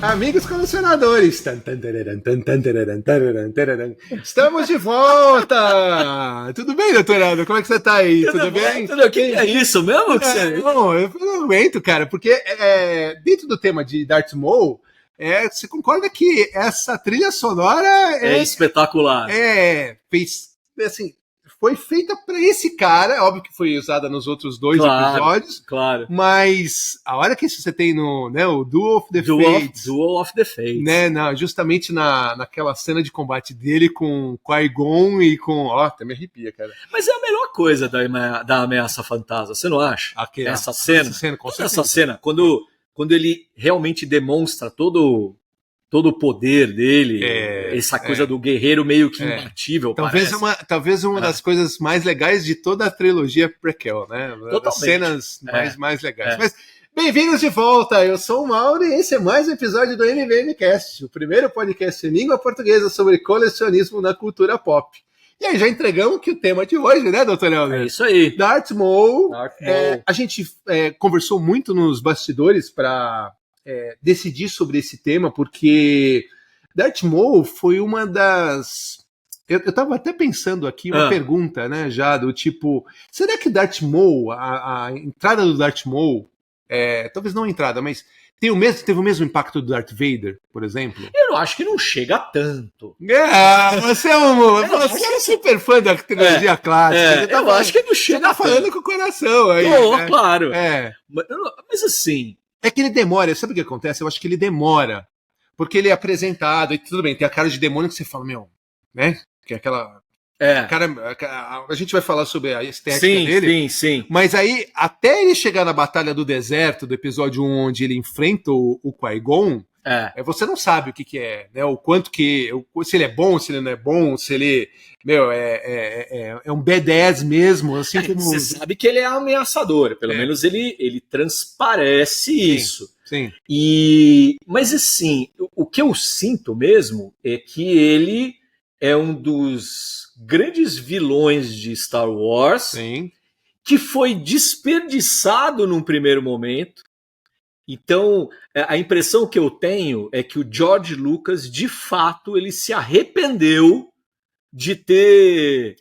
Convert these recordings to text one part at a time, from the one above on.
Amigos colecionadores, estamos de volta! Tudo bem, doutorado? Como é que você tá aí? Tudo bem? Tudo ok? É isso mesmo? Não, eu não aguento, cara, porque dentro do tema de Darth Maul, você concorda que essa trilha sonora é espetacular? Fez, assim, foi feita para esse cara, óbvio que foi usada nos outros dois episódios, claro. Mas a hora que você tem no, né, o Duel of the Fates, Duel of the Fates, né, justamente naquela cena de combate dele com Qui-Gon e com, até me arrepia, cara. Mas é a melhor coisa da Ameaça Fantasma, você não acha? Essa cena, quando ele realmente demonstra todo o poder dele, essa coisa do guerreiro meio que imbatível. Talvez uma das coisas mais legais de toda a trilogia prequel, né? Das cenas mais legais. Mas bem-vindos de volta, eu sou o Mauro e esse é mais um episódio do MVMcast, o primeiro podcast em língua portuguesa sobre colecionismo na cultura pop. E aí já entregamos que o tema de hoje, né, doutor Helder? É isso aí. Darth Maul. A gente conversou muito nos bastidores para decidir sobre esse tema, porque Darth Maul foi uma das... Eu estava até pensando aqui uma pergunta, né, já do tipo, será que Darth Maul, a entrada do Darth Maul, talvez não a entrada, mas teve o mesmo impacto do Darth Vader, por exemplo? Eu acho que não chega tanto. Você é um super fã da trilogia clássica. Eu acho que não chega tanto. Você tá falando com o coração aí. Claro. Mas assim... É que ele demora, sabe o que acontece? Eu acho que ele demora, porque ele é apresentado, e tudo bem, tem a cara de demônio que você fala, né? Que é aquela... a gente vai falar sobre a estética dele. Sim. Mas aí, até ele chegar na Batalha do Deserto, do episódio 1, onde ele enfrenta o Qui-Gon, você não sabe o que é, né? O quanto que... Se ele é bom, se ele não é bom, se ele... é um B10 mesmo, assim como... Você sabe que ele é ameaçador, pelo menos ele transparece isso. Sim. Mas assim, o que eu sinto mesmo é que ele é um dos grandes vilões de Star Wars, que foi desperdiçado num primeiro momento. Então, a impressão que eu tenho é que o George Lucas, de fato, ele se arrependeu de ter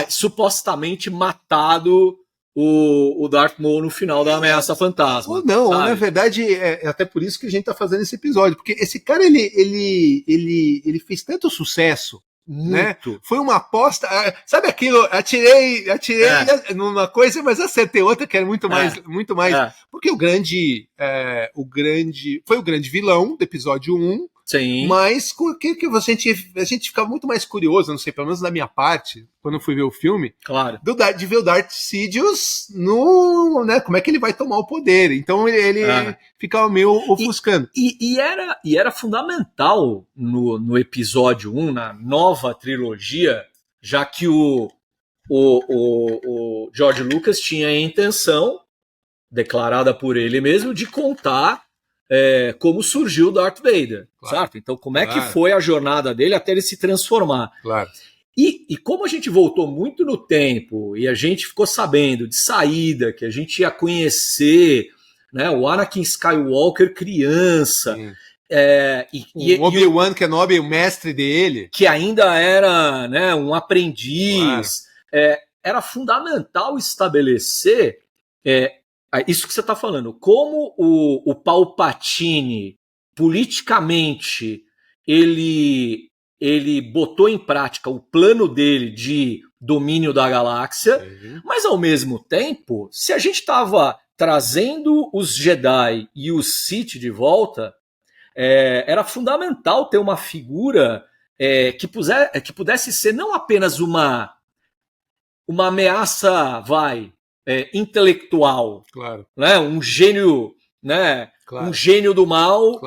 supostamente matado o Darth Maul no final da Ameaça Fantasma. Ou não, sabe? Na verdade, é até por isso que a gente está fazendo esse episódio, porque esse cara, ele fez tanto sucesso, né? Foi uma aposta, sabe aquilo, atirei numa coisa, mas acertei outra que era muito mais, porque foi o grande vilão do episódio 1. Sim. Mas que a gente ficava muito mais curioso, não sei, pelo menos da minha parte, quando eu fui ver o filme, de ver o Darth Sidious né, como é que ele vai tomar o poder. Então ele ficava meio ofuscando. E era fundamental no episódio 1, na nova trilogia, já que o George Lucas tinha a intenção, declarada por ele mesmo, de contar como surgiu o Darth Vader, certo? Então, como é que foi a jornada dele até ele se transformar? Claro. E como a gente voltou muito no tempo e a gente ficou sabendo de saída que a gente ia conhecer, né, o Anakin Skywalker criança, o Obi-Wan Kenobi, o mestre dele, que ainda era, né, um aprendiz, era fundamental estabelecer isso que você está falando, como o Palpatine, politicamente, ele botou em prática o plano dele de domínio da galáxia, mas, ao mesmo tempo, se a gente estava trazendo os Jedi e os Sith de volta, era fundamental ter uma figura que pudesse ser não apenas uma ameaça, intelectual, né? Um gênio, né? Um gênio do mal,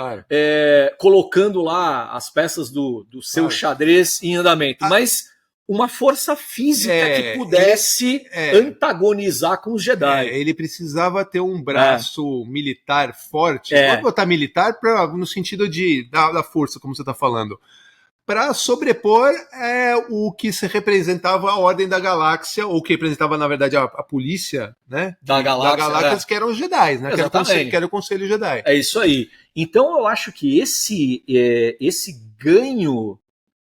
colocando lá as peças do seu xadrez em andamento, mas uma força física que pudesse antagonizar com os Jedi. Ele precisava ter um braço militar forte, vou botar militar no sentido da força, como você está falando. para sobrepor o que se representava a Ordem da Galáxia, ou que representava, na verdade, a polícia, né? Da Galáxia, que eram os Jedi, né? Que era o Conselho Jedi. É isso aí. Então eu acho que esse ganho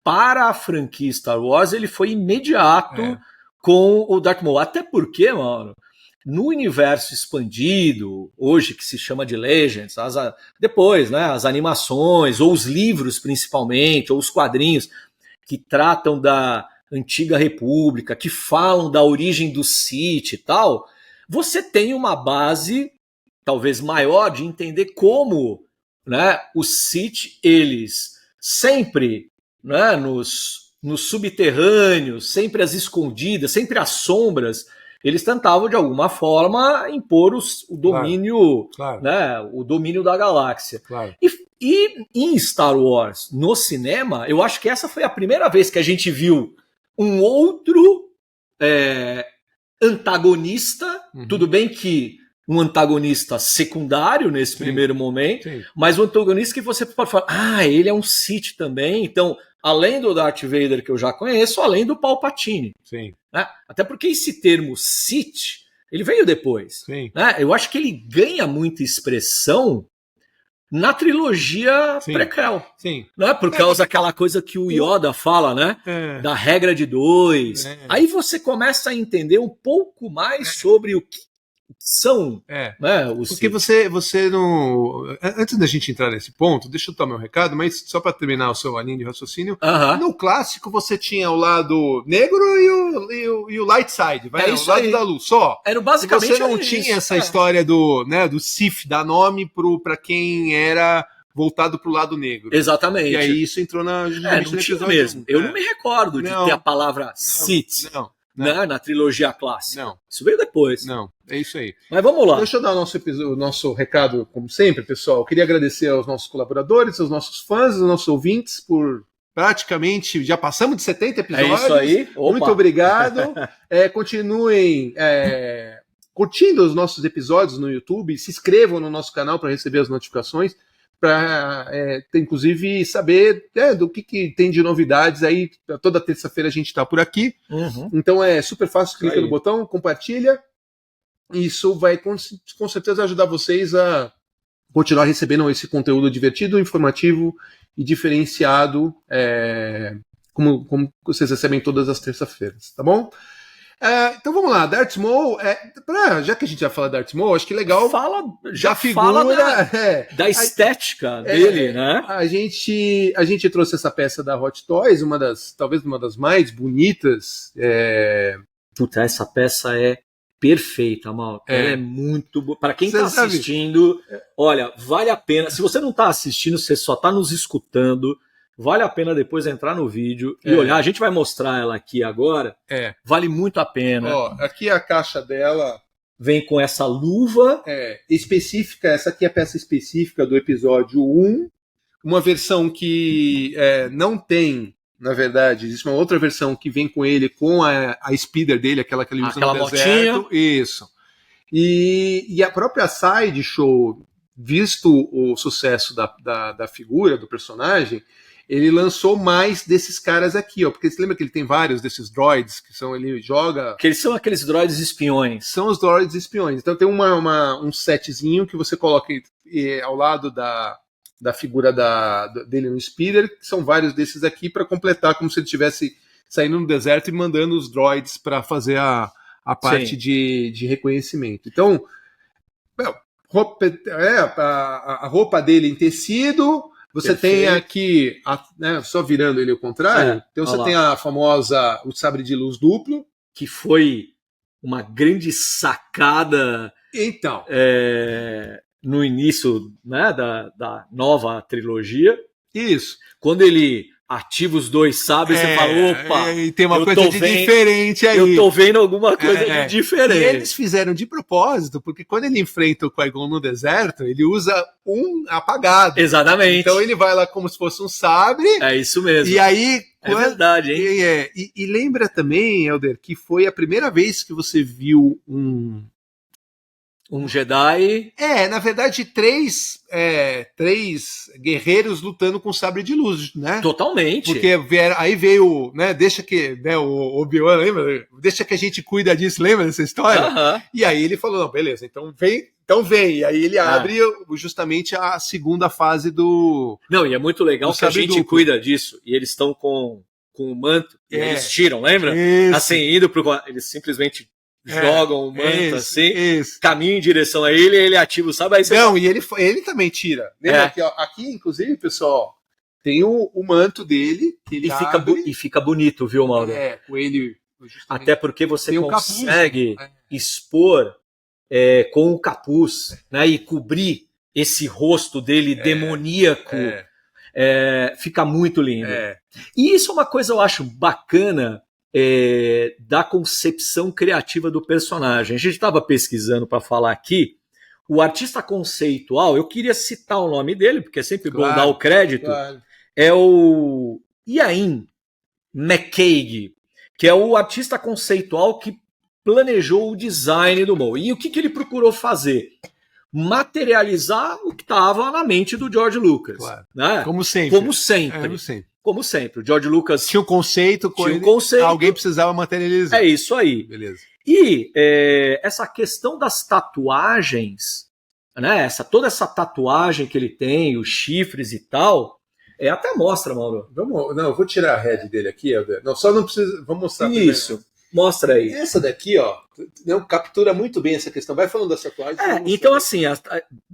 para a franquia Star Wars ele foi imediato com o Darth Maul. Até porque, mano, no universo expandido, hoje que se chama de Legends, depois, né, as animações, ou os livros principalmente, ou os quadrinhos que tratam da Antiga República, que falam da origem do Sith e tal, você tem uma base talvez maior de entender como, né, os Sith, eles sempre, né, nos subterrâneos, sempre às escondidas, sempre às sombras, eles tentavam de alguma forma impor o domínio, claro. Né, o domínio da galáxia. Claro. E em Star Wars, no cinema, eu acho que essa foi a primeira vez que a gente viu um outro antagonista. Tudo bem que um antagonista secundário nesse primeiro momento, mas um antagonista que você pode falar, ele é um Sith também, então, além do Darth Vader que eu já conheço, além do Palpatine. Sim. Né? Até porque esse termo Sith, ele veio depois. Sim. Né? Eu acho que ele ganha muita expressão na trilogia prequel. Sim. Né? Por causa daquela coisa que o Yoda fala, né? Da regra de 2. Aí você começa a entender um pouco mais sobre o que são, né, os porque você não... Antes da gente entrar nesse ponto, deixa eu tomar meu recado, mas só para terminar o seu anime de raciocínio, no clássico você tinha o lado negro e o light side, o lado da luz, só. Era basicamente você não tinha essa história do Sith, dar nome para quem era voltado pro lado negro. Exatamente. E aí isso entrou na... não tinha mesmo. Eu não me recordo de ter a palavra Sith. Né, na trilogia clássica. Não. Isso veio depois. Não, é isso aí. Mas vamos lá. Deixa eu dar o nosso recado, como sempre, pessoal. Eu queria agradecer aos nossos colaboradores, aos nossos fãs, aos nossos ouvintes por praticamente... Já passamos de 70 episódios. É isso aí. Opa. Muito obrigado. Continuem curtindo os nossos episódios no YouTube. Se inscrevam no nosso canal para receber as notificações. Para inclusive saber do que tem de novidades aí. Toda terça-feira a gente está por aqui. Então é super fácil, clica no botão, compartilha. Isso vai com certeza ajudar vocês a continuar recebendo esse conteúdo divertido, informativo e diferenciado, como vocês recebem todas as terças-feiras, tá bom? Então vamos lá, Darth Maul, já que a gente já fala Darth Maul, acho que legal. Fala da estética dele, né? A gente trouxe essa peça da Hot Toys, talvez uma das mais bonitas. Puta, essa peça é perfeita, Mal. Ela é muito boa. Para quem está assistindo, olha, vale a pena. Se você não está assistindo, você só está nos escutando. Vale a pena depois entrar no vídeo e olhar. A gente vai mostrar ela aqui agora. Vale muito a pena. Ó, aqui a caixa dela vem com essa luva específica. Essa aqui é a peça específica do episódio 1. Uma versão que não tem, na verdade, existe uma outra versão que vem com ele, com a speeder dele, aquela que ele usa no deserto. Botinha. Isso. E a própria Sideshow, visto o sucesso da figura, do personagem, ele lançou mais desses caras aqui, ó, porque você lembra que ele tem vários desses droids que ele joga... Que eles são aqueles droids espiões. São os droids espiões. Então tem um setzinho que você coloca ao lado da figura dele no speeder, que são vários desses aqui para completar, como se ele estivesse saindo no deserto e mandando os droids para fazer a parte de reconhecimento. Então, a roupa dele em tecido... Você tem aqui, só virando ele ao contrário, então você tem a famosa, o sabre de luz duplo. Que foi uma grande sacada no início, né, da nova trilogia. Isso. Quando ele ativa os dois sabres, você fala, opa, tem uma coisa de diferente aí. Eu tô vendo alguma coisa de diferente. E eles fizeram de propósito, porque quando ele enfrenta o Qui-Gon no deserto, ele usa um apagado. Exatamente. Então ele vai lá como se fosse um sabre. É isso mesmo. E aí... É verdade, hein? E lembra também, Helder, que foi a primeira vez que você viu Um Jedi. Na verdade, três guerreiros lutando com sabre de luz, né? Totalmente. Porque aí veio, né? Deixa que, né, o Obi-Wan, lembra? Deixa que a gente cuida disso, lembra dessa história? E aí ele falou, não, beleza, então vem. E aí ele abre justamente a segunda fase do... Não, e é muito legal que a gente cuida disso. E eles estão com o manto, e eles tiram, lembra? Isso. Assim, indo pro... Eles simplesmente jogam o manto assim, caminham em direção a ele, e ele ativa o sabre. Não, e ele também tira. Lembra que, ó, aqui, inclusive, pessoal, tem o manto dele, que ele e fica bonito, viu, Mauro? Com ele... Até porque você consegue expor com o capuz, né, e cobrir esse rosto dele demoníaco. Fica muito lindo. E isso é uma coisa eu acho bacana da concepção criativa do personagem. A gente estava pesquisando para falar aqui. O artista conceitual, eu queria citar o nome dele, porque é sempre bom dar o crédito, é o Ian McCaig, que é o artista conceitual que planejou o design do Maul. E o que ele procurou fazer? Materializar o que estava na mente do George Lucas. Né? Como sempre. Como sempre. O George Lucas tinha um conceito, alguém precisava materializar. É isso aí. Beleza. E essa questão das tatuagens, né? Toda essa tatuagem que ele tem, os chifres e tal, até mostra, Mauro. Eu vou tirar a head dele aqui, Helder. Não, só não precisa. Vamos mostrar isso. Primeiro. Mostra aí. Essa daqui, ó, captura muito bem essa questão. Vai falando das tatuagens. Então, assim,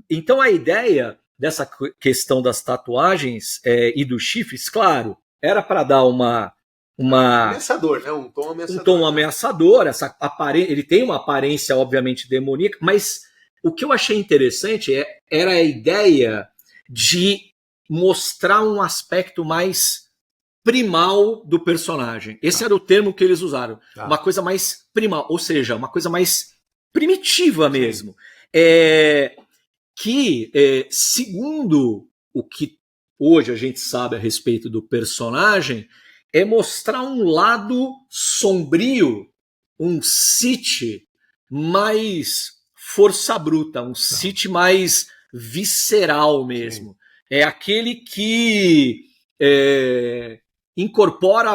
então a ideia dessa questão das tatuagens e dos chifres, claro, era para dar uma ameaçador, né? Um tom ameaçador. Um tom ameaçador. Ele tem uma aparência, obviamente, demoníaca, mas o que eu achei interessante era a ideia de mostrar um aspecto mais primal do personagem. Esse era o termo que eles usaram. Uma coisa mais primal, ou seja, uma coisa mais primitiva mesmo. Segundo o que hoje a gente sabe a respeito do personagem, é mostrar um lado sombrio, um Sith mais força bruta, um Sith mais visceral mesmo. Sim. É aquele que incorpora,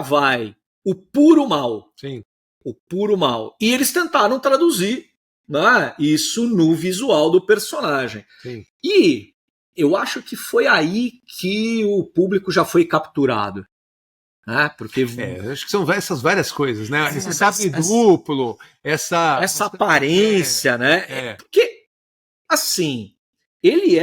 o puro mal. Sim. O puro mal. E eles tentaram traduzir, né, isso no visual do personagem. Sim. E eu acho que foi aí que o público já foi capturado. Né? Porque acho que são essas várias coisas, né? Esse sabre duplo, essa aparência, né? Porque, assim, ele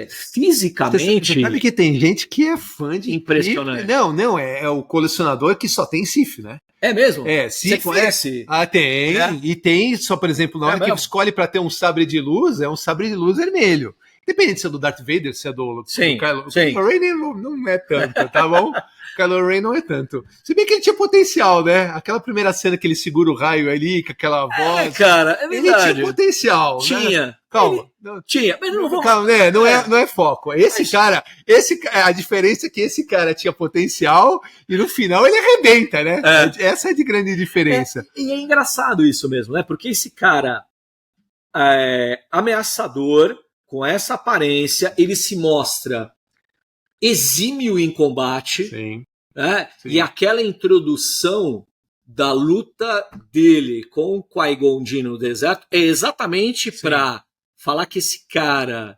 fisicamente... Você sabe que tem gente que é fã de... Impressionante. Não, é o colecionador que só tem Sith, né? É mesmo? Você conhece? Tem. E tem, só por exemplo, na hora que escolhe para ter um sabre de luz, é um sabre de luz vermelho. Independente se é do Darth Vader, se é do Kylo Ren, não é tanto, tá bom? Kylo Ren não é tanto. Se bem que ele tinha potencial, né? Aquela primeira cena que ele segura o raio ali, com aquela voz. Cara, é verdade. Ele tinha potencial. Tinha. Né? Calma. Tinha, mas não vamos... Calma, não é foco. A diferença é que esse cara tinha potencial e no final ele arrebenta, né? Essa é de grande diferença. E é engraçado isso mesmo, né? Porque esse cara ameaçador, com essa aparência, ele se mostra exímio em combate. Sim. Né? Sim. E aquela introdução da luta dele com o Qui-Gon Jinn no deserto é exatamente para falar que esse cara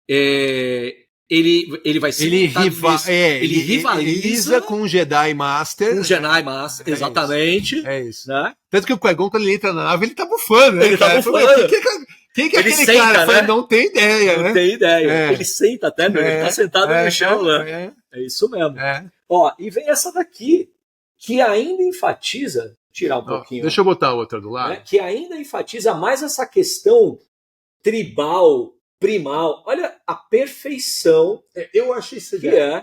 ele vai ser ele rivaliza com o Jedi Master. Com o Jedi Master, exatamente. É isso. Né? Tanto que o Qui-Gon, quando ele entra na nave, ele tá bufando, né? Ele tá bufando. Quem que é aquele senta, cara? Né? Não tem ideia, Não tem ideia. Ele senta até, ele tá sentado no chão, né? É isso mesmo. Ó, e vem essa daqui, que ainda enfatiza, tirar um pouquinho. Deixa eu botar a outra do lado. Né? Que ainda enfatiza mais essa questão tribal, primal. Olha a perfeição. Eu acho isso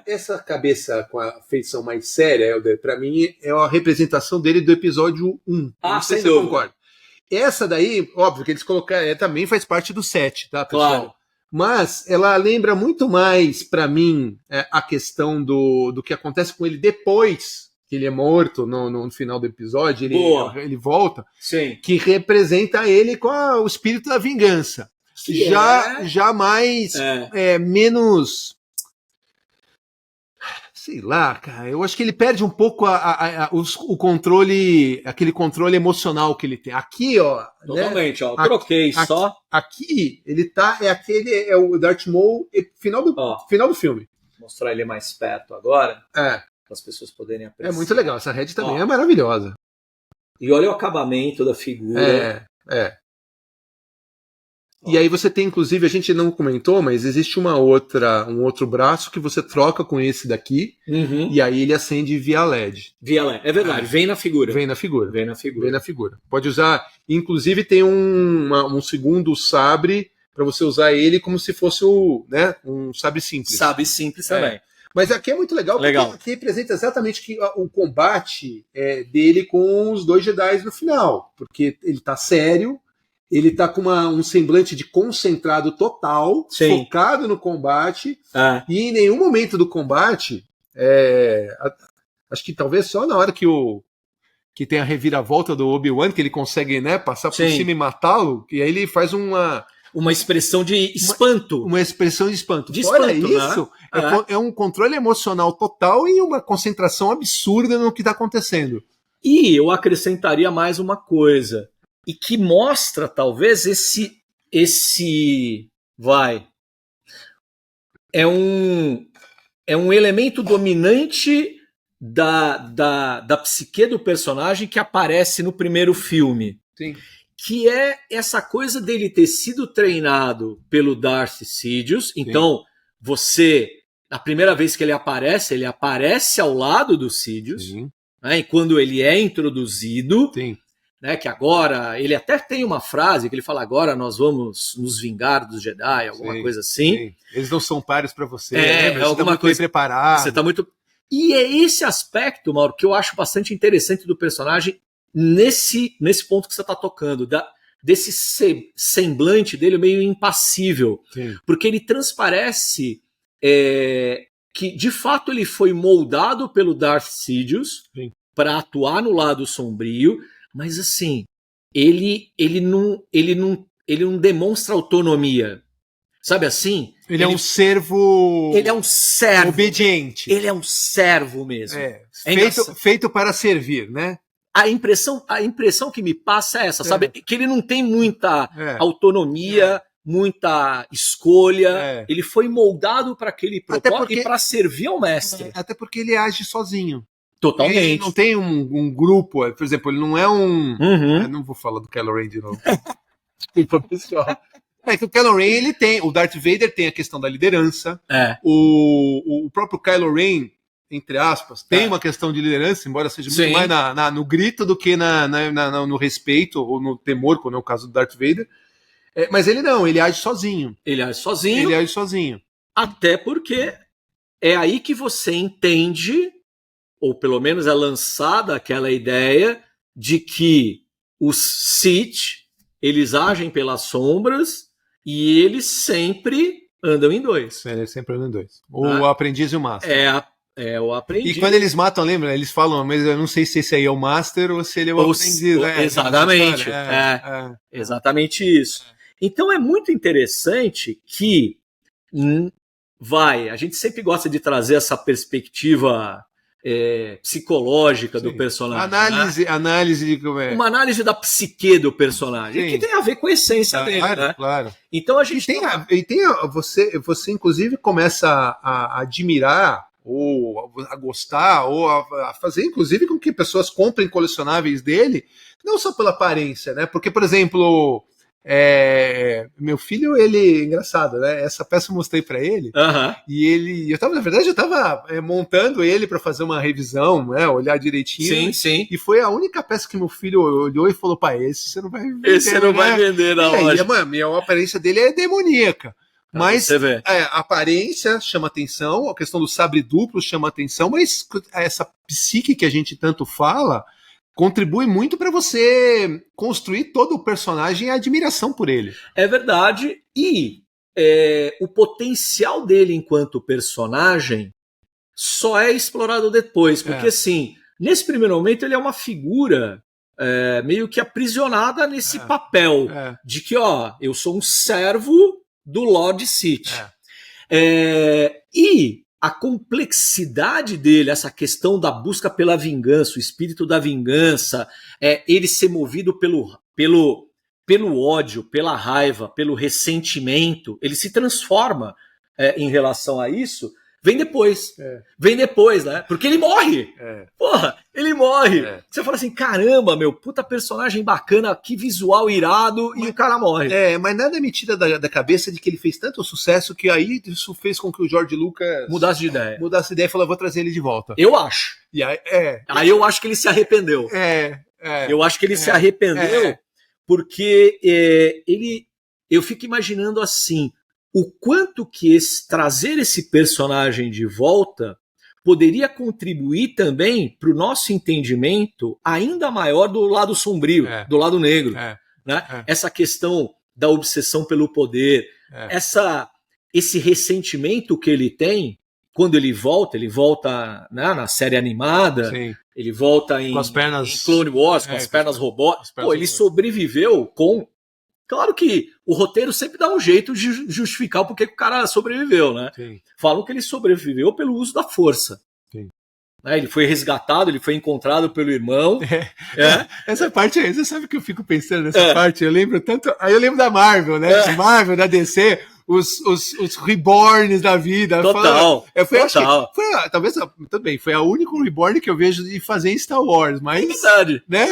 essa cabeça com a feição mais séria, Helder, pra mim é a representação dele do episódio 1. Não sei se você concorda. Essa daí, óbvio que eles colocaram, também faz parte do 7, tá, pessoal? Claro. Mas ela lembra muito mais, para mim, a questão do que acontece com ele depois que ele é morto no final do episódio, ele volta, sim, que representa ele com o espírito da vingança. Já mais, menos... Sei lá, cara, eu acho que ele perde um pouco o controle, aquele controle emocional que ele tem. Aqui, ó. Totalmente, né? Ó. Troquei só. Aqui, ele é o Darth Maul, final do filme. Vou mostrar ele mais perto agora. Para as pessoas poderem apreciar. É muito legal, essa Red também é maravilhosa. E olha o acabamento da figura. E aí você tem, inclusive, a gente não comentou, mas existe um outro braço que você troca com esse daqui, e aí ele acende via LED. Via LED, é verdade, vem na figura. Vem na figura. Pode usar, inclusive tem um segundo sabre para você usar ele como se fosse um sabre simples. Sabre simples também. Mas aqui é muito legal, porque aqui representa exatamente o combate dele com os 2 Jedi no final, porque ele tá sério, ele tá com um semblante de concentrado total, sim, focado no combate, e em nenhum momento do combate, acho que talvez só na hora que tem a reviravolta do Obi-Wan, que ele consegue passar por cima e matá-lo, e aí ele faz uma expressão de espanto. Uma expressão de espanto. Fora isso, né? É um controle emocional total e uma concentração absurda no que está acontecendo. E eu acrescentaria mais uma coisa, e que mostra, talvez, é um elemento dominante da psique do personagem que aparece no primeiro filme. Sim. Que é essa coisa dele ter sido treinado pelo Darth Sidious. Então, a primeira vez que ele aparece ao lado do Sidious, né, e quando ele é introduzido, né, que agora, ele até tem uma frase que ele fala, agora nós vamos nos vingar dos Jedi, alguma coisa assim. Sim. Eles não são pares para você, né? Alguma tá coisa preparado. Você tá muito... E é esse aspecto, Mauro, que eu acho bastante interessante do personagem, nesse ponto que você está tocando, desse semblante dele meio impassível. Sim. Porque ele transparece que, de fato, ele foi moldado pelo Darth Sidious para atuar no lado sombrio, mas, assim, ele não demonstra autonomia. Sabe assim? Ele é um servo... Ele é um servo. Obediente. Ele é um servo mesmo. Feito para servir, né? A impressão que me passa é essa, sabe? Que ele não tem muita autonomia, muita escolha. Ele foi moldado para aquele propósito e para servir ao mestre. Até porque ele age sozinho. Totalmente. Ele não tem um grupo, por exemplo, ele não é um... Eu não vou falar do Kylo Ren de novo. Desculpa, pessoal. Que o Kylo Ren, ele tem... O Darth Vader tem a questão da liderança. O próprio Kylo Ren, entre aspas, tem uma questão de liderança, embora seja muito mais no grito do que no respeito ou no temor, como é o caso do Darth Vader. Mas ele não, ele age sozinho. Ele age sozinho. Até porque é aí que você entende, ou pelo menos é lançada aquela ideia de que os Sith, eles agem pelas sombras e eles sempre andam em 2. Eles sempre andam em 2. O aprendiz e o master. O aprendiz. E quando eles matam, lembra? Eles falam, mas eu não sei se esse aí é o master ou se ele é o aprendiz. Exatamente. Exatamente isso. Então é muito interessante que a gente sempre gosta de trazer essa perspectiva psicológica do personagem. Análise de como é. Uma análise da psique do personagem, que tem a ver com a essência dele. Né? Claro. Então a gente você inclusive começa a admirar ou a gostar, ou a fazer, inclusive, com que pessoas comprem colecionáveis dele, não só pela aparência, né? Porque, por exemplo, meu filho, ele, engraçado, né? Essa peça eu mostrei para ele, e na verdade, eu tava montando ele para fazer uma revisão, né? Olhar direitinho. Sim. E foi a única peça que meu filho olhou e falou, pai, esse você não vai vender. Esse você não vai vender na loja. A aparência dele é demoníaca. Mas a aparência chama atenção, a questão do sabre duplo chama atenção, mas essa psique que a gente tanto fala contribui muito para você construir todo o personagem e a admiração por ele. É verdade, e o potencial dele enquanto personagem só é explorado depois, porque assim, Nesse primeiro momento, ele é uma figura meio que aprisionada nesse papel de que, eu sou um servo do Lord Sith. E a complexidade dele, essa questão da busca pela vingança, o espírito da vingança, ele ser movido pelo ódio, pela raiva, pelo ressentimento, ele se transforma em relação a isso, vem depois. Vem depois, né? Porque ele morre. Porra, ele morre. Você fala assim, caramba, meu, puta personagem bacana, que visual irado, e o cara morre. Mas nada me tira da cabeça de que ele fez tanto sucesso que aí isso fez com que o George Lucas mudasse de ideia. Mudasse de ideia e falou, vou trazer ele de volta. Eu acho. E aí, aí eu acho que ele se arrependeu. Eu acho que ele se arrependeu porque eu fico imaginando assim, o quanto que trazer esse personagem de volta poderia contribuir também para o nosso entendimento ainda maior do lado sombrio, do lado negro. Né? Essa questão da obsessão pelo poder, esse ressentimento que ele tem quando ele volta, né, na série animada, ele volta em Clone Wars, com as pernas robóticas. Pô, ele sobreviveu com... Claro que o roteiro sempre dá um jeito de justificar o porquê que o cara sobreviveu, né? Falam que ele sobreviveu pelo uso da força. Ele foi resgatado, ele foi encontrado pelo irmão. Essa parte aí, você sabe o que eu fico pensando nessa parte? Eu lembro tanto... Aí eu lembro da Marvel, né? Marvel, da DC... Os reborns da vida. Total. Talvez também foi a única reborn que eu vejo de fazer em Star Wars, mas. É verdade. Né?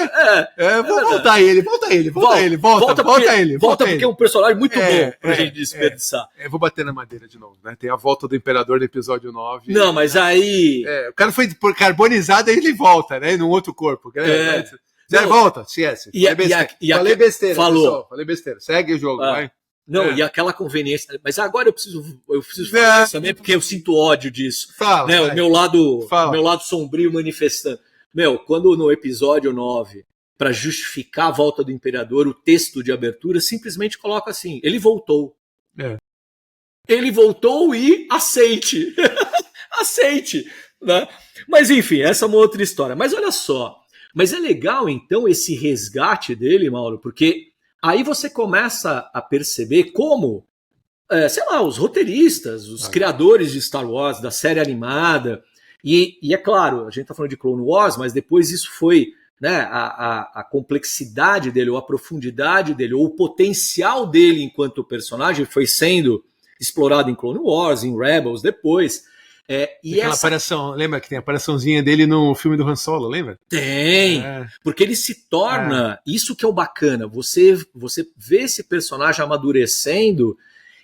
Vou voltar ele. Volta ele. Volta porque é um personagem muito bom pra gente desperdiçar. Eu vou bater na madeira de novo, né? Tem a volta do Imperador no episódio 9. Não, mas aí. O cara foi carbonizado e ele volta, né? Num outro corpo. Volta, CS. Falei besteira, pessoal. Falei besteira. Segue o jogo, vai. Não, e aquela conveniência. Mas agora eu preciso falar isso também, porque eu sinto ódio disso. Né? O meu lado sombrio manifestando. Quando no episódio 9, para justificar a volta do Imperador, o texto de abertura simplesmente coloca assim: ele voltou. Ele voltou e aceite. Aceite. Né? Mas enfim, essa é uma outra história. Mas olha só. Mas é legal, então, esse resgate dele, Mauro, porque aí você começa a perceber como, os roteiristas, os criadores de Star Wars, da série animada, e é claro, a gente está falando de Clone Wars, mas depois isso foi, né, a complexidade dele, ou a profundidade dele, ou o potencial dele enquanto personagem foi sendo explorado em Clone Wars, em Rebels depois. E aparição, lembra que tem a apariçãozinha dele no filme do Han Solo, lembra? Tem, porque ele se torna, isso que é o bacana, você vê esse personagem amadurecendo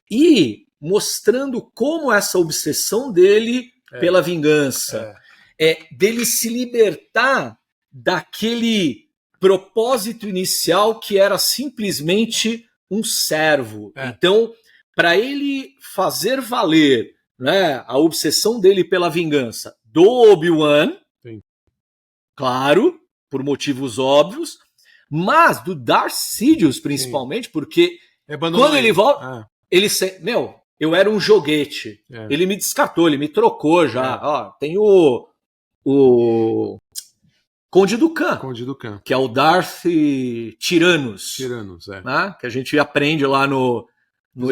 e mostrando como essa obsessão dele pela vingança, dele se libertar daquele propósito inicial que era simplesmente um servo. Então, para ele fazer valer, né, a obsessão dele pela vingança do Obi-Wan, claro, por motivos óbvios, mas do Darth Sidious principalmente, porque quando ele volta, ele eu era um joguete, ele me descartou, ele me trocou já. Tem o Conde Dooku, que é o Darth Tyrannus, né, que a gente aprende lá no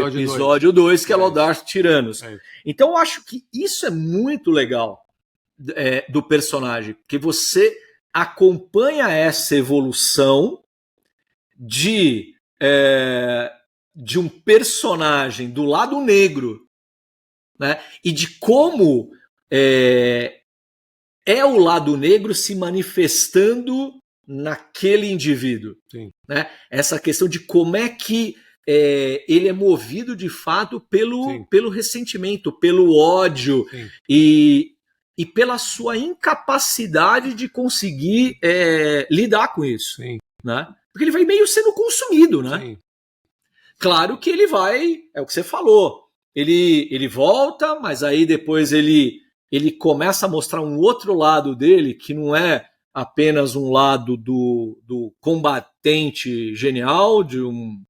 episódio 2, que é o Darth Tyrannus. Então eu acho que isso é muito legal do personagem, porque você acompanha essa evolução de um personagem do lado negro, né, e de como o lado negro se manifestando naquele indivíduo. Né? Essa questão de como é que ele é movido de fato pelo ressentimento, pelo ódio e pela sua incapacidade de conseguir lidar com isso. Né? Porque ele vai meio sendo consumido. Né? Claro que ele vai, é o que você falou, ele volta, mas aí depois ele começa a mostrar um outro lado dele, que não é apenas um lado do combatente genial, de um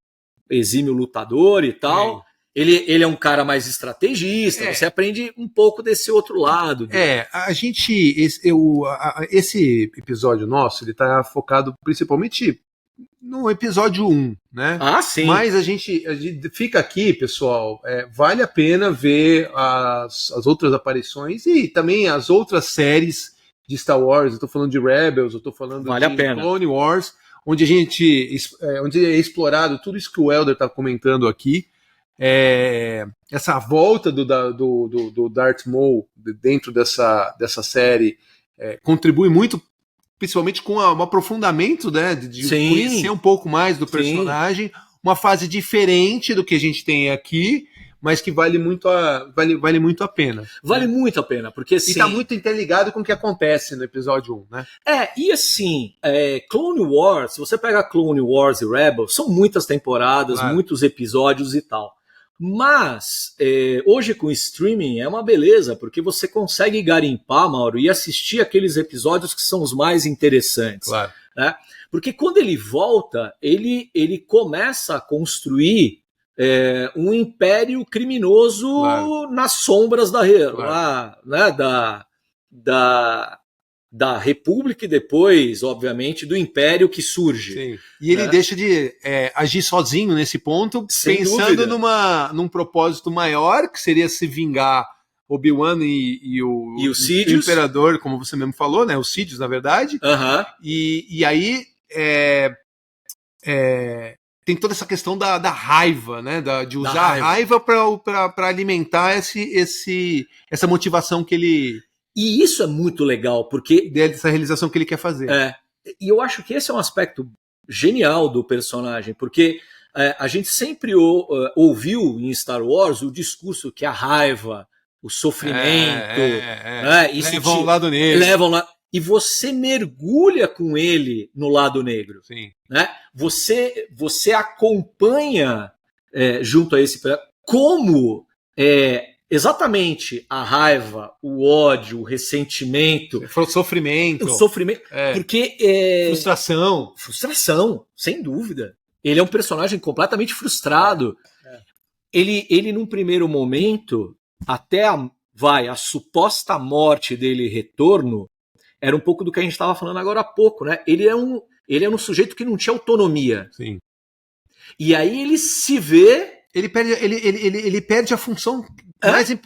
exímio lutador e tal, Ele é um cara mais estrategista, você aprende um pouco desse outro lado. Esse episódio nosso, ele tá focado principalmente no episódio 1, né? Ah, sim. Mas a gente fica aqui, pessoal, vale a pena ver as outras aparições e também as outras séries de Star Wars. Eu tô falando de Rebels, eu tô falando de Clone Wars, onde onde é explorado tudo isso que o Helder tá comentando aqui. Essa volta do Darth Maul dentro dessa série contribui muito, principalmente com um aprofundamento, né, de conhecer um pouco mais do personagem. Sim. Uma fase diferente do que a gente tem aqui, mas que vale muito a pena. Vale muito a pena, porque assim... E tá muito interligado com o que acontece no episódio 1, né? E assim, Clone Wars, se você pega Clone Wars e Rebels, são muitas temporadas, muitos episódios e tal. Mas, hoje com o streaming é uma beleza, porque você consegue garimpar, Mauro, e assistir aqueles episódios que são os mais interessantes. Claro. Né? Porque quando ele volta, ele começa a construir um império criminoso nas sombras da República e depois, obviamente, do Império que surge. Sim. E ele deixa de agir sozinho nesse ponto, pensando num propósito maior, que seria se vingar Obi-Wan e o Imperador, como você mesmo falou, né? Os Sidious, na verdade. E aí tem toda essa questão da raiva, né? De usar a raiva para alimentar essa motivação que ele... E isso é muito legal, porque... dessa realização que ele quer fazer. E eu acho que esse é um aspecto genial do personagem, porque a gente sempre ouviu em Star Wars o discurso que a raiva, o sofrimento... Isso levam o lado negro. E você mergulha com ele no lado negro. Sim. Né? Você acompanha junto a esse... Como... exatamente a raiva, o ódio, o ressentimento. O sofrimento. Porque... Frustração, sem dúvida. Ele é um personagem completamente frustrado. Ele num primeiro momento, até a suposta morte dele e retorno, era um pouco do que a gente estava falando agora há pouco, né? Ele é um sujeito que não tinha autonomia. Sim. E aí ele se vê... Ele perde a função...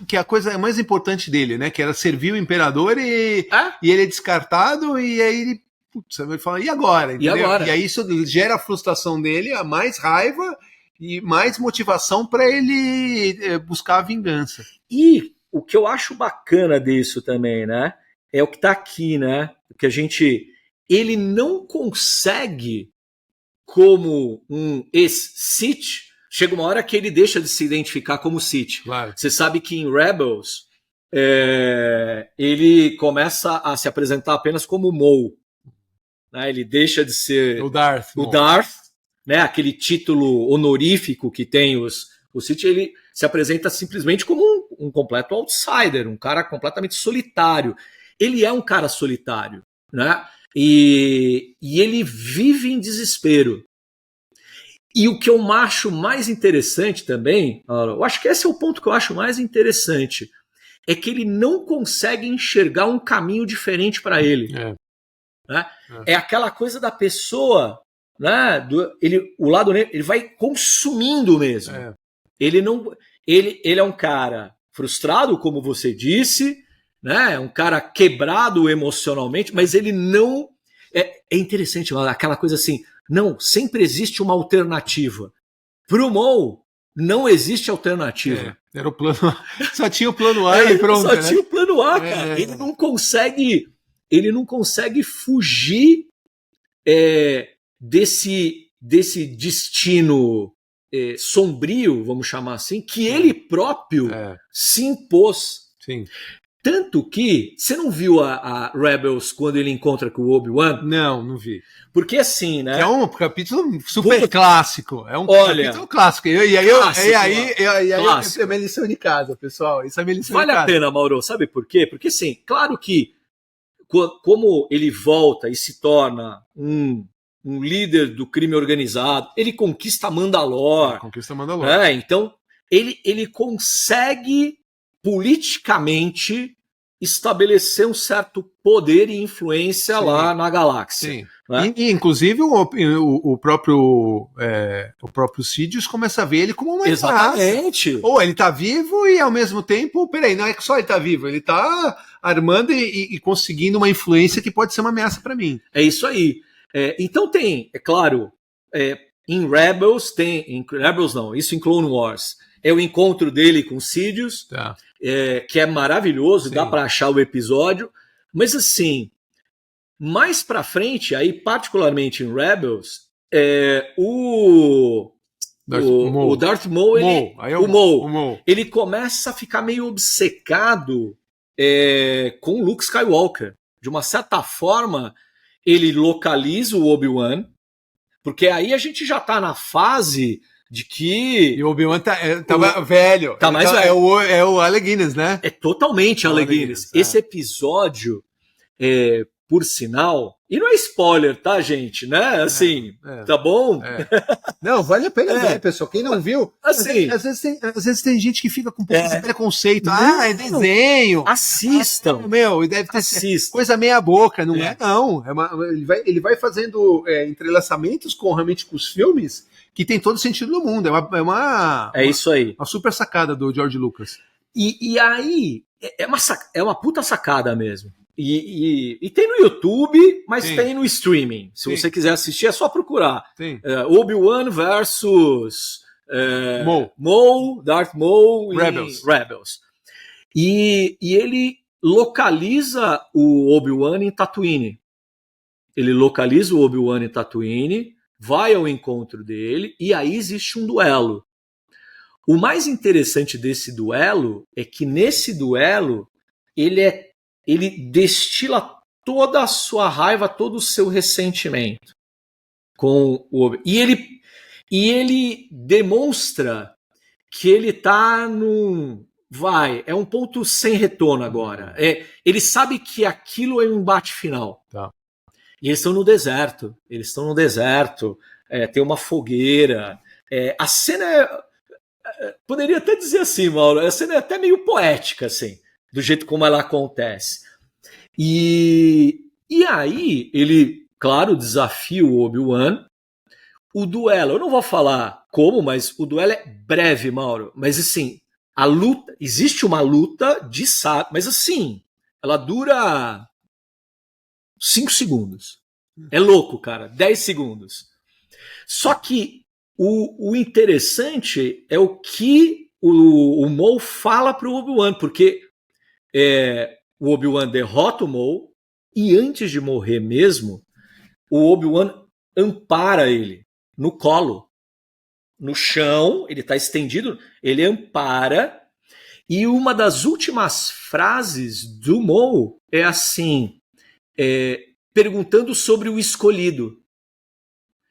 que a coisa mais importante dele, né? Que era servir o imperador e ele é descartado e aí ele fala, e agora? Entendeu? E aí isso gera a frustração dele, a mais raiva e mais motivação para ele buscar a vingança. E o que eu acho bacana disso também, né? É o que tá aqui, né? Que ele não consegue, como um ex-Sith. Chega uma hora que ele deixa de se identificar como Sith. Claro. Você sabe que em Rebels ele começa a se apresentar apenas como Maul. Né? Ele deixa de ser o Darth, né? Aquele título honorífico que tem os Sith. Ele se apresenta simplesmente como um completo outsider, um cara completamente solitário. Ele é um cara solitário, né? E ele vive em desespero. E o que eu acho mais interessante também, eu acho que esse é o ponto que eu acho mais interessante, é que ele não consegue enxergar um caminho diferente para ele. Né? É aquela coisa da pessoa, né? O lado negro, ele vai consumindo mesmo. Ele é um cara frustrado, como você disse, né? Um cara quebrado emocionalmente, mas ele não... É interessante, aquela coisa assim... Não, sempre existe uma alternativa. Pro Maul, não existe alternativa. Era o plano A. Só tinha o plano A e pronto. Só tinha o plano A, cara. Ele não consegue fugir desse destino sombrio, vamos chamar assim, que ele próprio se impôs. Sim. Tanto que você não viu a Rebels quando ele encontra com o Obi-Wan? Não vi. Porque assim, né? É um capítulo super clássico. É um capítulo clássico. E aí eu tenho minha lição de casa, pessoal. Isso é minha lição de casa. Vale a pena, Mauro. Sabe por quê? Porque assim, claro que como ele volta e se torna um líder do crime organizado, ele conquista Mandalore. Conquista Mandalore. Então, ele consegue politicamente estabelecer um certo poder e influência lá na galáxia. Sim. Né? E inclusive o próprio Sidious começa a ver ele como uma Exatamente. ameaça. Ou ele tá vivo e ao mesmo tempo, peraí, não é que só ele tá vivo, ele tá armando e conseguindo uma influência que pode ser uma ameaça para mim. É isso aí. Então tem, é claro, em Rebels isso em Clone Wars, é o encontro dele com Sidious, Tá. Que é maravilhoso, Sim. dá para achar o episódio, mas assim, mais para frente, aí particularmente em Rebels, o Darth Maul, ele começa a ficar meio obcecado com o Luke Skywalker. De uma certa forma, ele localiza o Obi-Wan, porque aí a gente já tá na fase de que... E o Obi-Wan tava velho. Tá mais velho. É o Alec Guinness, né? É totalmente Alec Guinness. Esse episódio, por sinal... E não é spoiler, tá, gente? Né? Assim, tá bom? Não, vale a pena ver, pessoal. Quem não viu... Assim, às vezes tem gente que fica com um pouco de preconceito. Não, é desenho. Assistam. E deve ter coisa meia boca. Não é, não. Ele vai fazendo entrelaçamentos realmente com os filmes que tem todo sentido no mundo. Isso aí. Uma super sacada do George Lucas. E aí, é uma puta sacada mesmo. E tem no YouTube, mas tem no streaming. Se você quiser assistir, é só procurar. Obi-Wan versus Darth Maul em Rebels. E ele localiza o Obi-Wan em Tatooine. Vai ao encontro dele, e aí existe um duelo. O mais interessante desse duelo é que nesse duelo ele destila toda a sua raiva, todo o seu ressentimento com o Obi-Wan. E ele demonstra que ele tá é um ponto sem retorno agora. Ele sabe que aquilo é um embate final. Tá. E eles estão no deserto. Tem uma fogueira. A cena poderia até dizer assim, Mauro, a cena é até meio poética, assim, do jeito como ela acontece. E aí, ele, claro, desafia o Obi-Wan. O duelo, eu não vou falar como, mas o duelo é breve, Mauro. Mas assim, existe uma luta de sabre, mas assim, ela dura 5 segundos. É louco, cara, 10 segundos. Só que o interessante é o que o Maul fala pro Obi-Wan, porque o Obi-Wan derrota o Maul e antes de morrer mesmo, o Obi-Wan ampara ele no colo, no chão, ele está estendido, ele ampara, e uma das últimas frases do Maul é assim, perguntando sobre o escolhido.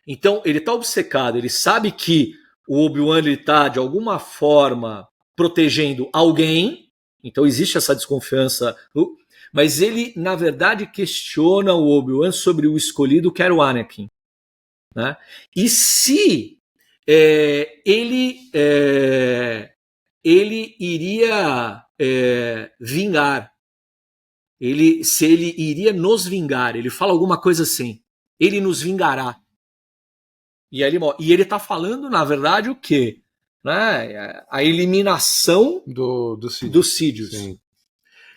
Então, ele está obcecado, ele sabe que o Obi-Wan está, de alguma forma, protegendo alguém, então existe essa desconfiança, mas ele, na verdade, questiona o Obi-Wan sobre o escolhido, que era o Anakin. Né? E se ele iria vingar, se ele iria nos vingar, ele fala alguma coisa assim, ele nos vingará. E ele está falando, na verdade, o quê? Né? A eliminação do Sidious. Sim.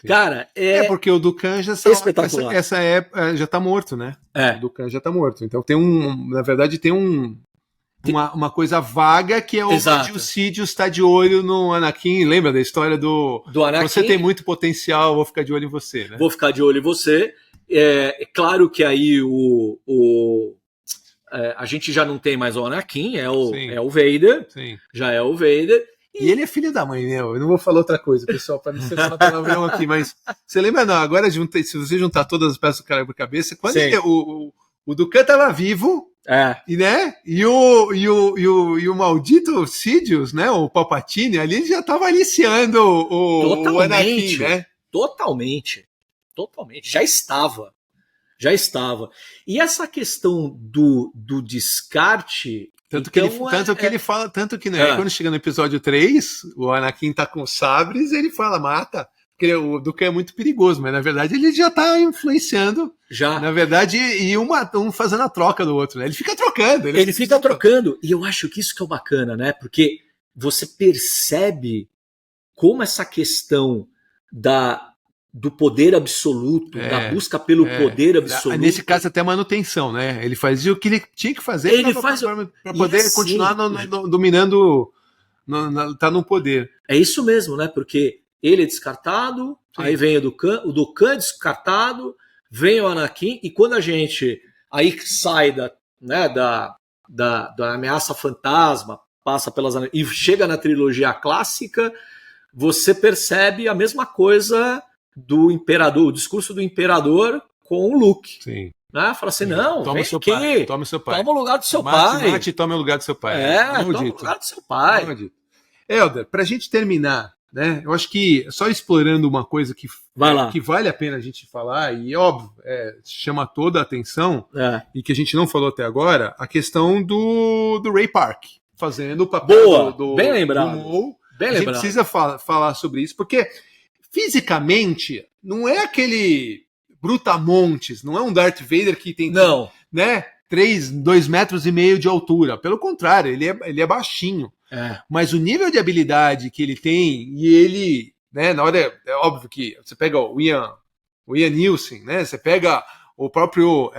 Cara, porque o Dukan já espetacular. Essa época já tá morto, né? O Dukan já tá morto. Então na verdade tem uma coisa vaga que é onde o Sidious está de olho no Anakin. Lembra da história do Anakin? Você tem muito potencial, vou ficar de olho em você, né? Vou ficar de olho em você. É claro que aí a gente já não tem mais o Anakin, é o Vader. Sim. Já é o Vader. E ele é filho da mãe, né? Eu não vou falar outra coisa, pessoal, para não ser falar palavrão aqui, mas você lembra, não? Agora, se você juntar todas as peças do quebra-cabeça, quando o Dukan tava vivo, e o maldito Sidious, né? O Palpatine ali já tava aliciando o Anakin, né? Totalmente. Já estava. E essa questão do descarte Tanto que ele fala, tanto que né, quando chega no episódio 3, o Anakin tá com os sabres, ele fala, mata, porque o Duque é muito perigoso, mas na verdade ele já tá influenciando, na verdade, e um fazendo a troca do outro, né? Ele fica trocando. Ele fica trocando, e eu acho que isso que é o bacana, né? Porque você percebe como essa questão do poder absoluto, da busca pelo poder absoluto. Nesse caso, até manutenção, né? Ele fazia o que ele tinha que fazer para poder assim, continuar dominando, tá no poder. É isso mesmo, né? Porque ele é descartado, aí vem o Dukan descartado, vem o Anakin, e quando a gente aí sai da ameaça fantasma, passa pelas e chega na trilogia clássica, você percebe a mesma coisa do imperador, o discurso do imperador com o Luke. Sim. Né? Fala assim, não, toma vem seu aqui, pai, toma seu pai. Toma o lugar do seu pai. Mate, toma o lugar do seu pai. Toma o lugar do seu pai. Helder, pra gente terminar, né? Eu acho que só explorando uma coisa que vale a pena a gente falar, e óbvio, chama toda a atenção, e que a gente não falou até agora, a questão do Ray Park, fazendo o papel bem lembrado. A gente precisa falar sobre isso, porque fisicamente não é aquele brutamontes, não é um Darth Vader que tem 2,5 metros de altura. Pelo contrário, ele é baixinho. Mas o nível de habilidade que ele tem, e ele, né, na hora, é óbvio que você pega o Ian Nielsen, né, você pega o próprio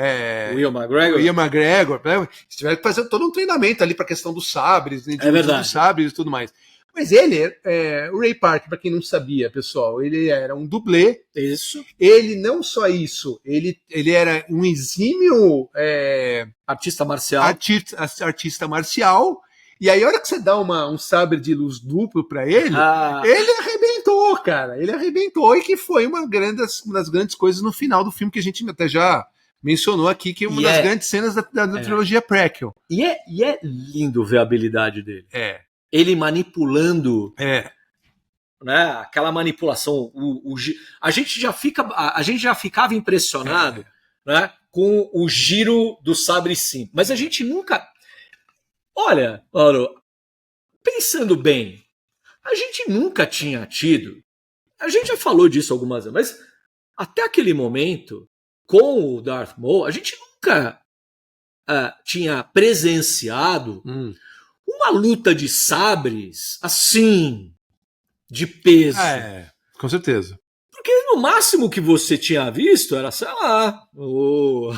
Ian McGregor, né, você tiver que fazer todo um treinamento ali para a questão dos sabres, né, dos sabres e tudo mais. Mas ele, o Ray Park, para quem não sabia, pessoal, ele era um dublê. Isso. Ele, não só isso, ele era um exímio artista marcial. Artista marcial. E aí, a hora que você dá um sabre de luz duplo para ele, ele arrebentou, cara. Ele arrebentou, e que foi uma das grandes coisas no final do filme, que a gente até já mencionou aqui, que é uma das grandes cenas da trilogia prequel. E é lindo ver a habilidade dele. Ele manipulando, né, aquela manipulação. A gente já ficava impressionado, né, com o giro do sabre sim. Mas a gente nunca... Olha, Mauro, pensando bem, a gente nunca tinha tido... A gente já falou disso algumas vezes, mas até aquele momento, com o Darth Maul, a gente nunca tinha presenciado uma luta de sabres assim, de peso. Com certeza. Porque no máximo que você tinha visto era, sei lá, o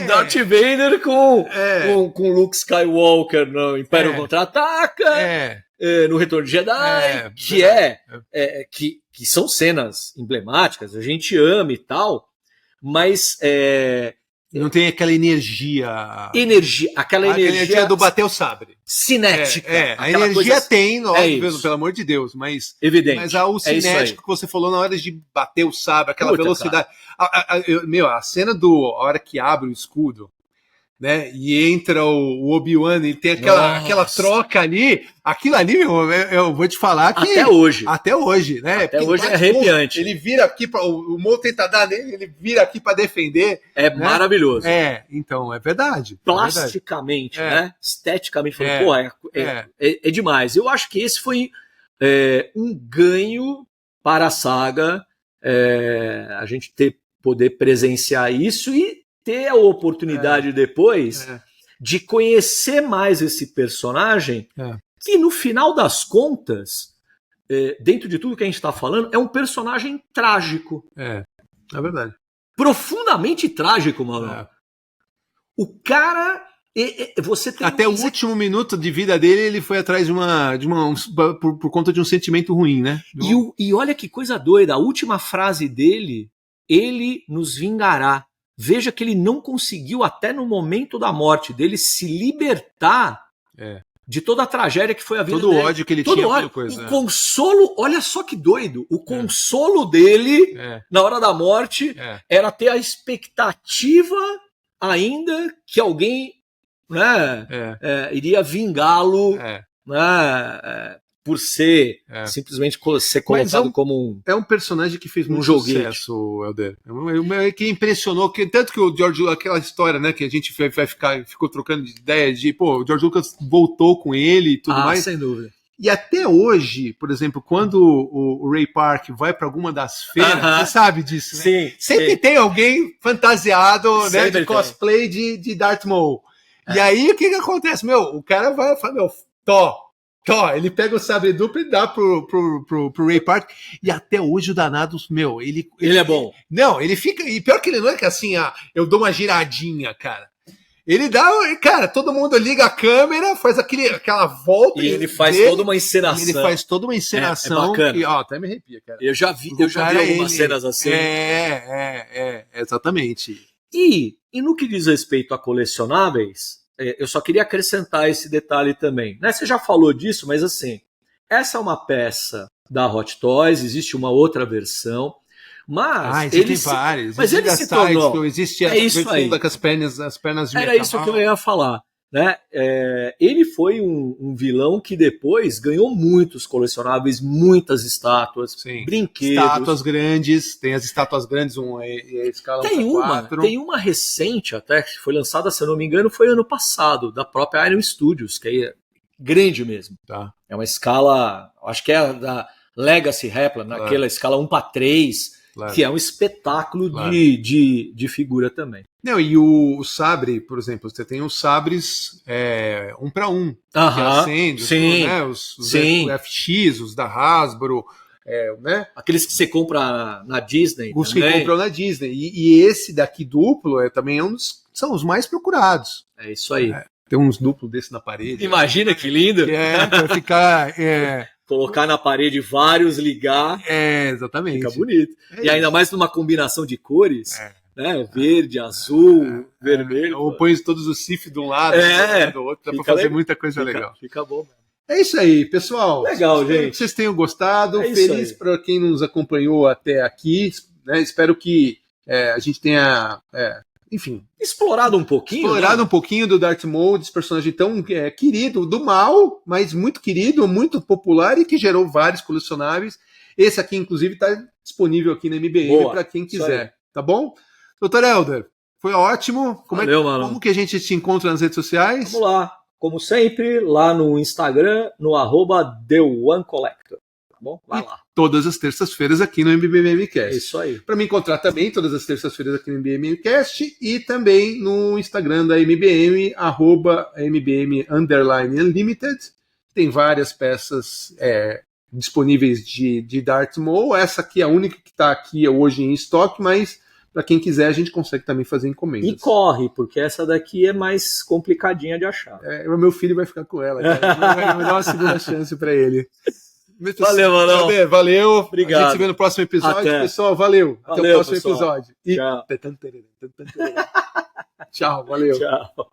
Darth Vader com Luke Skywalker no Império Contra-Ataca, no Retorno de Jedi, que são cenas emblemáticas, a gente ama e tal, mas... não tem aquela energia. Aquela energia do bater o sabre. Cinética. A energia tem, óbvio, pelo amor de Deus, mas. Evidente. Mas o cinético que você falou na hora de bater o sabre, aquela velocidade. A cena a hora que abre o escudo, né? E entra o Obi-Wan e tem aquela troca ali. Aquilo ali, eu vou te falar que. Até hoje, né? Até hoje é arrepiante. Ele vira aqui, o Maul tenta dar nele, ele vira aqui para defender. É maravilhoso. Então, é verdade. Plasticamente, né? Esteticamente, é demais. Eu acho que esse foi um ganho para a saga, a gente poder presenciar isso e ter a oportunidade depois de conhecer mais esse personagem, que no final das contas, dentro de tudo que a gente está falando, é um personagem trágico. É verdade. Profundamente trágico, mano. O cara... você tem até o último minuto de vida dele, ele foi atrás por conta de um sentimento ruim, né? E olha que coisa doida, a última frase dele, ele nos vingará. Veja que ele não conseguiu, até no momento da morte dele, se libertar de toda a tragédia que foi a vida dele. Todo o ódio que ele tinha pela coisa. O consolo, olha só que doido, o consolo dele, na hora da morte, era ter a expectativa ainda que alguém, né, iria vingá-lo, né, por ser simplesmente ser colocado como é um personagem que fez muito sucesso, Helder. Que impressionou, tanto que o George, aquela história, né, que a gente ficou trocando de ideia de, o George Lucas voltou com ele e tudo mais. Sem dúvida. E até hoje, por exemplo, quando o Ray Park vai para alguma das feiras, você sabe disso, né? Sim, sempre tem alguém fantasiado, né, de cosplay de Darth Maul. E aí, o que acontece? O cara vai falar, ele pega o sabre duplo e dá pro Ray Park. E até hoje o danado, ele é bom. Não, ele fica... E pior que ele não é que assim, eu dou uma giradinha, cara. Ele dá... Cara, todo mundo liga a câmera, faz aquela volta... E ele faz toda uma encenação. Ele faz toda uma encenação. É bacana. E, até me arrepia, cara. Eu já vi algumas cenas assim. Exatamente. E no que diz respeito a colecionáveis, eu só queria acrescentar esse detalhe também. Né? Você já falou disso, mas assim, essa é uma peça da Hot Toys, existe uma outra versão, mas ele se tornou... Existe a versão com as pernas de Era isso que eu ia falar. Né? Ele foi um vilão que depois ganhou muitos colecionáveis, muitas estátuas, brinquedos. Estátuas grandes, tem as estátuas grandes, a escala 1/4. Tem uma recente até, que foi lançada, se eu não me engano, foi ano passado, da própria Iron Studios, que é grande mesmo. Tá. É uma escala, acho que é da Legacy Repla, naquela escala 1/3, que é um espetáculo de figura também. Não, e o sabre, por exemplo, você tem os sabres 1/1, que acende, né? Os FX, os da Hasbro, né? Aqueles que você compra na Disney. Os também. Que compram na Disney. E esse daqui duplo também são os mais procurados. É isso aí. Tem uns duplos desse na parede. Imagina que lindo! Pra ficar... Colocar na parede vários, ligar. Exatamente. Fica bonito. E ainda mais numa combinação de cores. Né? Verde, azul, vermelho. Ou põe todos os CIF de um lado do outro. Dá pra fazer muita coisa legal. Fica bom mesmo. É isso aí, pessoal. Legal, gente. Que vocês tenham gostado. Feliz para quem nos acompanhou até aqui. Né? Espero que a gente tenha... enfim, explorado um pouquinho. Um pouquinho do Darth Maul, desse personagem tão querido, do mal, mas muito querido, muito popular e que gerou vários colecionáveis. Esse aqui, inclusive, está disponível aqui na MBM para quem quiser. Tá bom? Doutor Helder, foi ótimo. Como que a gente te encontra nas redes sociais? Vamos lá. Como sempre, lá no Instagram, no @TheOneCollector. Tá bom? Vai lá. Todas as terças-feiras aqui no MBMcast. Isso aí. Para me encontrar também todas as terças-feiras aqui no MBMcast e também no Instagram da MBM, @MBM_Unlimited. Tem várias peças disponíveis de Darth Maul. Essa aqui é a única que está aqui hoje em estoque, mas para quem quiser a gente consegue também fazer encomendas. E corre, porque essa daqui é mais complicadinha de achar. O meu filho vai ficar com ela. Vai dar uma segunda chance para ele. Valeu, mano. Valeu. Obrigado. A gente se vê no próximo episódio. Pessoal, valeu. Até o próximo episódio. Tchau. Tchau, valeu. Tchau.